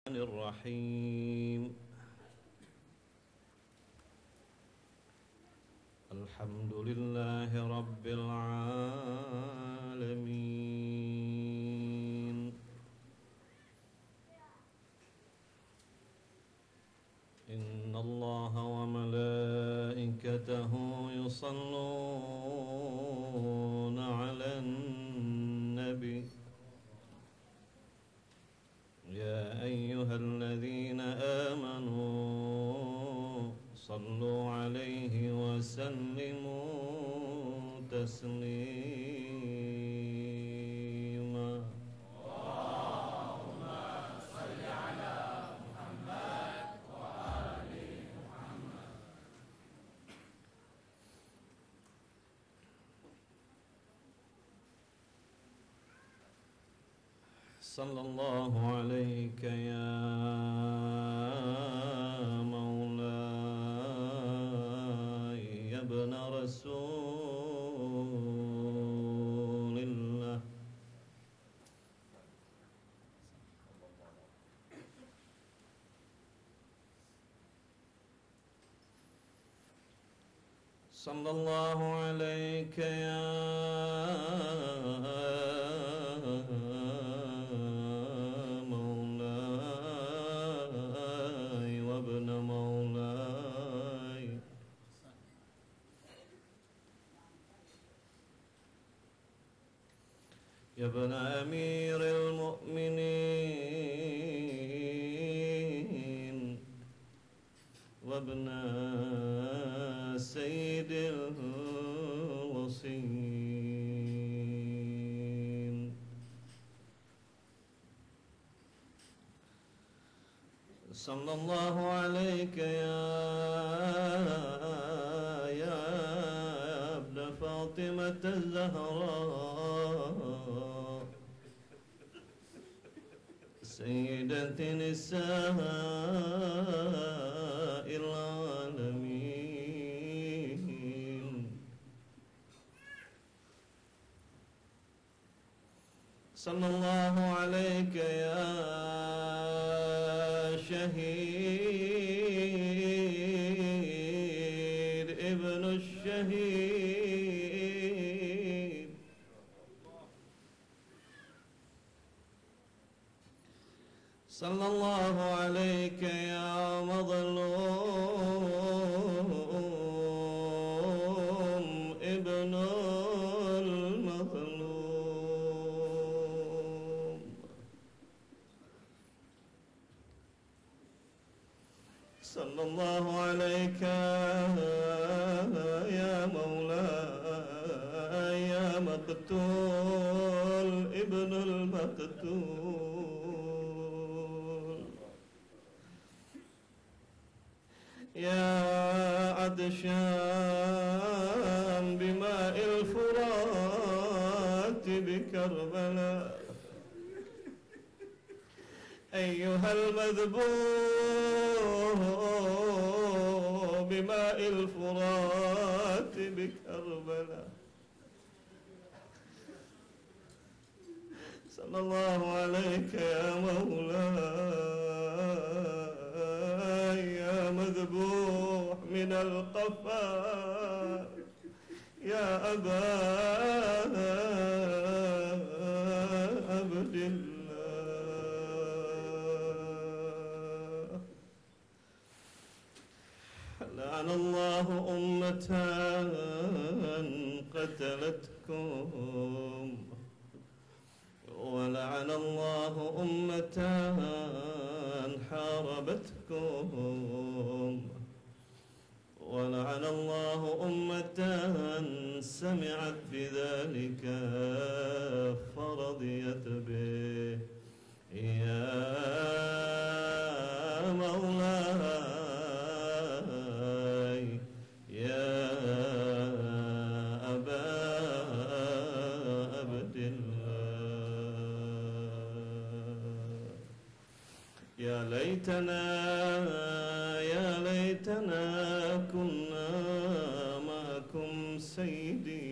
الرحيم. الحمد لله رب العالمين. إن الله وملائكته يصلون على النبي يا أيها الذين آمنوا صلوا عليه وسلموا تسليما. اللهم صل على محمد وآل محمد. صلى الله عليك يا مولاي يا ابن رسول الله. صلى الله عليك يا مولاي وابن مولاي. يا ابن أمير المؤمنين وابن سيد الوصيين. صلى الله عليك يا ابن فاطمة الزهراء سيدة نساء العالمين. صلى الله عليك يا شهيد ابن الشهيد. صلى الله عليك يا مظلوم ابن المظلوم. صلى الله عليك يا مولاي يا مقتول ابن المقتول. يا عطشان بماء الفرات بكربلاء أيها المذبوح بماء الفرات بكربلاء. صلى الله عليك يا مولاي يا مذبوح من القفا يا أبا عبد الله. لعن الله أمة قتلتكم ولعن الله أمة حاربتكم ولعن الله أمة سمعت بذلك فرضيت به. يا مولاي يا أبا عبد الله. يا ليتنا كنا معكم سيدي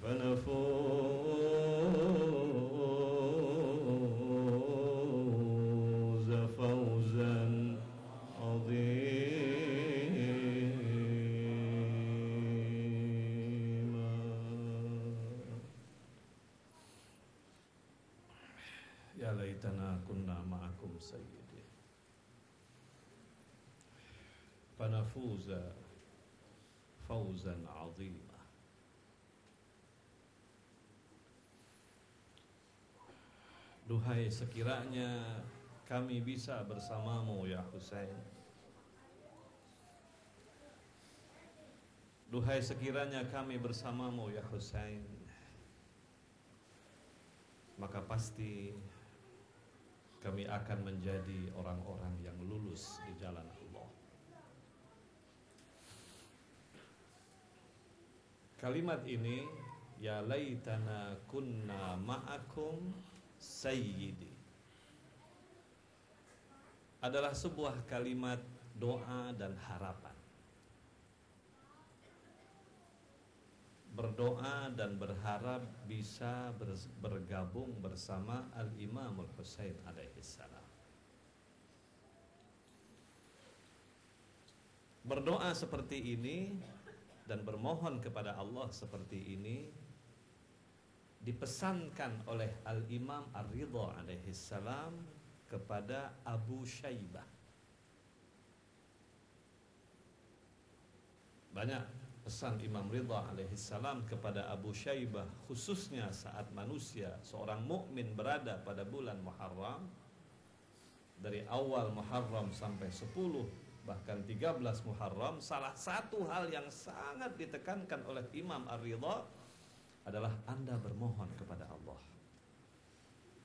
فنفوز Ya laitana kunna ma'akum sayyidi fanafuza fawzan 'azima. Duhai sekiranya kami bisa bersamamu ya Husain. Duhai sekiranya kami bersamamu ya Husain, maka pasti kami akan menjadi orang-orang yang lulus di jalan Allah. Kalimat ini, ya laitana kunna ma'akum sayyidi, adalah sebuah kalimat doa dan harapan. Berdoa dan berharap bisa bergabung bersama Al-Imamul Husain alaihissalam. Berdoa seperti ini dan bermohon kepada Allah seperti ini dipesankan oleh Al-Imam Ar-Ridha alaihissalam kepada Abu Syaibah. Banyak pesan Imam Ridha alaihissalam kepada Abu Syaibah, khususnya saat manusia seorang mukmin berada pada bulan Muharram, dari awal Muharram sampai 10 bahkan 13 Muharram, salah satu hal yang sangat ditekankan oleh Imam Ar-Ridha adalah Anda bermohon kepada Allah.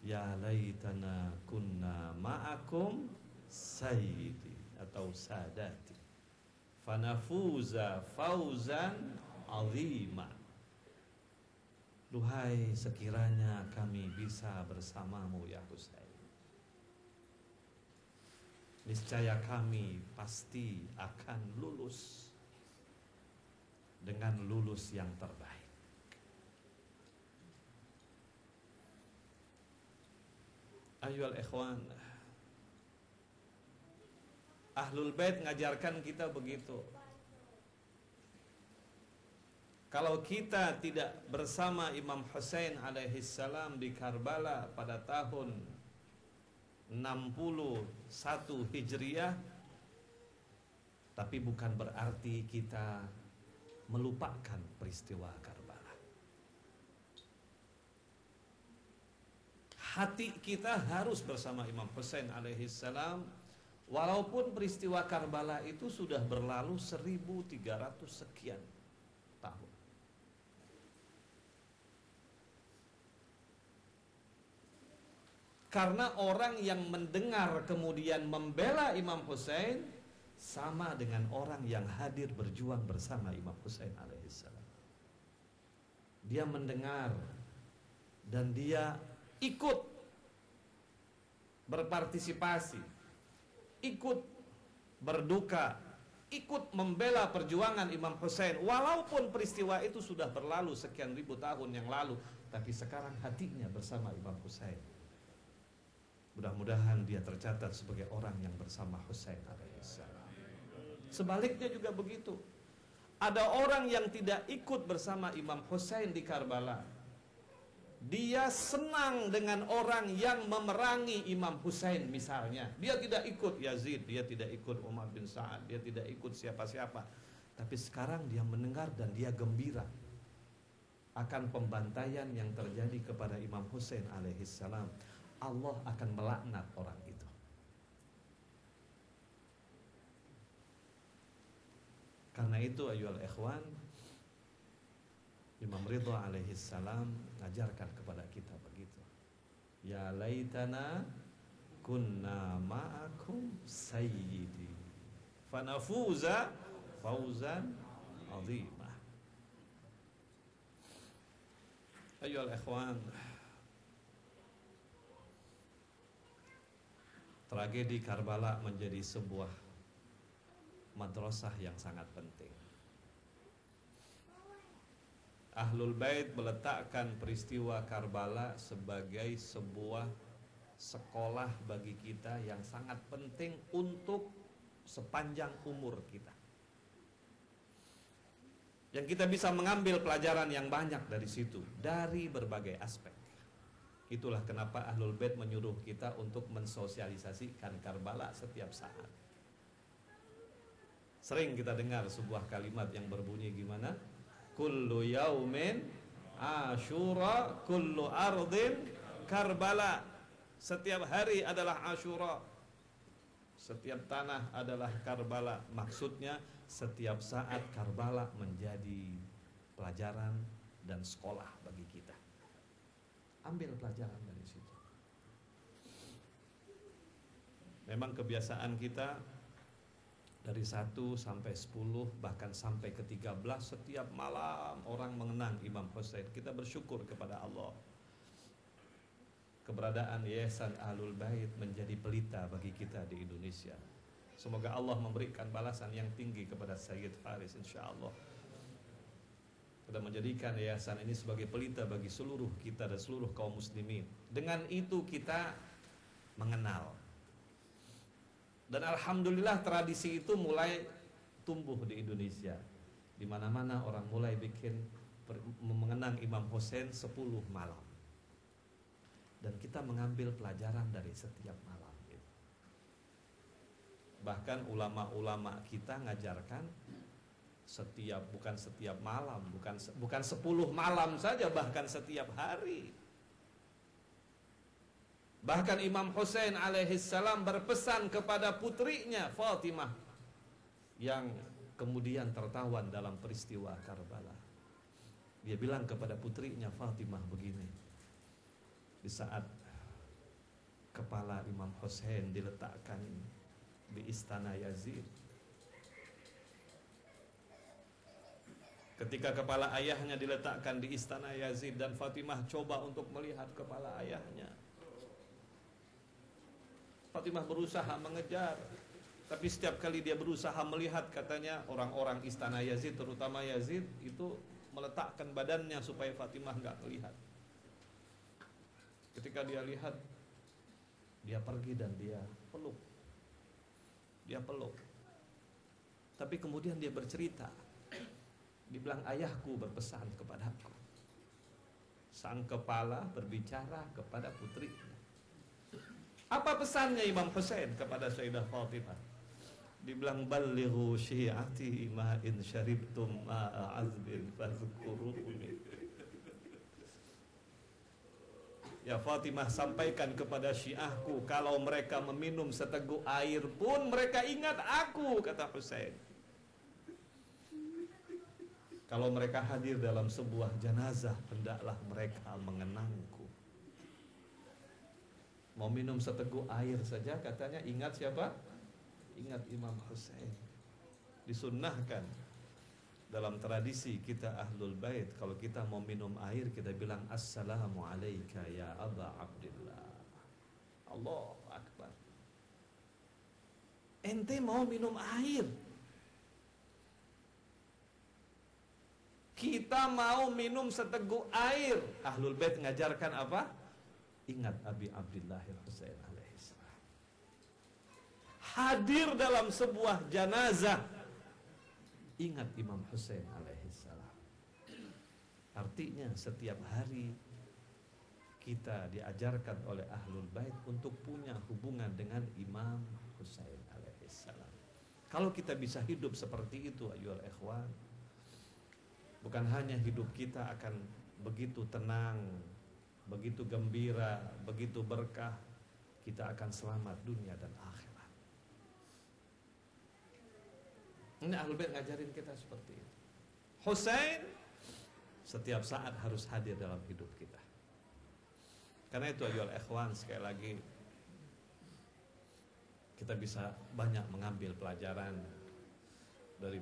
Ya laitana kunna ma'akum sayyidi atau sadati fanafuza fawzan 'azima. Duhai sekiranya kami bisa bersamamu ya Husain, niscaya kami pasti akan lulus dengan lulus yang terbaik. Ayyuhal ikhwan, Ahlul Bait ngajarkan kita begitu. Kalau kita tidak bersama Imam Husain alaihissalam di Karbala pada tahun 61 Hijriah, tapi bukan berarti kita melupakan peristiwa Karbala. Hati kita harus bersama Imam Husain alaihissalam, walaupun peristiwa Karbala itu sudah berlalu 1300 sekian tahun. Karena orang yang mendengar kemudian membela Imam Husain sama dengan orang yang hadir berjuang bersama Imam Husain alaihissalam. Dia mendengar dan dia ikut berpartisipasi, ikut berduka, ikut membela perjuangan Imam Husain, walaupun peristiwa itu sudah berlalu sekian ribu tahun yang lalu, tapi sekarang hatinya bersama Imam Husain. Mudah-mudahan dia tercatat sebagai orang yang bersama Husain alaihissalam. Sebaliknya juga begitu. Ada orang yang tidak ikut bersama Imam Husain di Karbala. Dia senang dengan orang yang memerangi Imam Husain misalnya. Dia tidak ikut Yazid, dia tidak ikut Umar bin Sa'ad, dia tidak ikut siapa-siapa. Tapi sekarang dia mendengar dan dia gembira akan pembantaian yang terjadi kepada Imam Husain alaihissalam. Allah akan melaknat orang itu. Karena itu ayyuhal ikhwan, Imam Ridha alaihissalam ngajarkan kepada kita begitu. Ya laitana kunna ma'akum sayyidi fanafuza fawzan 'azima. Ayyuhal ikhwan, tragedi Karbala menjadi sebuah madrasah yang sangat penting. Ahlul Bait meletakkan peristiwa Karbala sebagai sebuah sekolah bagi kita yang sangat penting untuk sepanjang umur kita. Yang kita bisa mengambil pelajaran yang banyak dari situ, dari berbagai aspek. Itulah kenapa Ahlul Bait menyuruh kita untuk mensosialisasikan Karbala setiap saat. Sering kita dengar sebuah kalimat yang berbunyi gimana? Kullu yaumin Asyura, kullu ardin Karbala. Setiap hari adalah Asyura, setiap tanah adalah Karbala. Maksudnya setiap saat Karbala menjadi pelajaran dan sekolah bagi kita. Ambil pelajaran dari situ. Memang kebiasaan kita dari 1 sampai 10 bahkan sampai ke 13 setiap malam orang mengenang Imam Husain. Kita bersyukur kepada Allah. Keberadaan Yayasan Ahlul Bait menjadi pelita bagi kita di Indonesia. Semoga Allah memberikan balasan yang tinggi kepada Sayyid Faris insyaallah. Kita menjadikan yayasan ini sebagai pelita bagi seluruh kita dan seluruh kaum muslimin. Dengan itu kita mengenal. Dan alhamdulillah tradisi itu mulai tumbuh di Indonesia. Di mana-mana orang mulai bikin mengenang Imam Husain 10 malam. Dan kita mengambil pelajaran dari setiap malam itu. Bahkan ulama-ulama kita ngajarkan bukan setiap malam, bukan 10 malam saja, bahkan setiap hari. Bahkan Imam Husain alaihissalam berpesan kepada putrinya Fatimah yang kemudian tertawan dalam peristiwa Karbala. Dia bilang kepada putrinya Fatimah begini, di saat kepala Imam Husain diletakkan di istana Yazid, ketika kepala ayahnya diletakkan di istana Yazid dan Fatimah coba untuk melihat kepala ayahnya, Fatimah berusaha mengejar, tapi setiap kali dia berusaha melihat, katanya orang-orang istana Yazid, terutama Yazid, itu meletakkan badannya supaya Fatimah nggak melihat. Ketika dia lihat, dia pergi dan dia peluk. Dia peluk. Tapi kemudian dia bercerita. Dia bilang, ayahku berpesan kepadaku. Sang kepala berbicara kepada putrinya. Apa pesannya Imam Husain kepada Sayyidah Fatimah? Dibilang, ballighu syi'ati ma in syaribtum ma'a azbin fazkuruni. Ya Fatimah, sampaikan kepada syiahku, kalau mereka meminum seteguk air pun mereka ingat aku, kata Husain. Kalau mereka hadir dalam sebuah jenazah, hendaklah mereka mengenangku. Mau minum seteguk air saja katanya ingat siapa? Ingat Imam Husain. Disunnahkan dalam tradisi kita Ahlul Bait, kalau kita mau minum air kita bilang assalamu alayka ya Aba Abdillah. Allahu Akbar. Ente mau minum air, kita mau minum seteguk air, Ahlul Bait ngajarkan apa? Ingat Abi Abdillah Husain alaihissalam. Hadir dalam sebuah jenazah, ingat Imam Husain alaihissalam. Artinya setiap hari kita diajarkan oleh Ahlul Bait untuk punya hubungan dengan Imam Husain alaihissalam. Kalau kita bisa hidup seperti itu ayyuhal ikhwan, bukan hanya hidup kita akan begitu tenang, begitu gembira, begitu berkah, kita akan selamat dunia dan akhirat. Ini Ahlul Bait ngajarin kita seperti itu. Husain setiap saat harus hadir dalam hidup kita. Karena itu ayyuhal ikhwan, sekali lagi kita bisa banyak mengambil pelajaran dari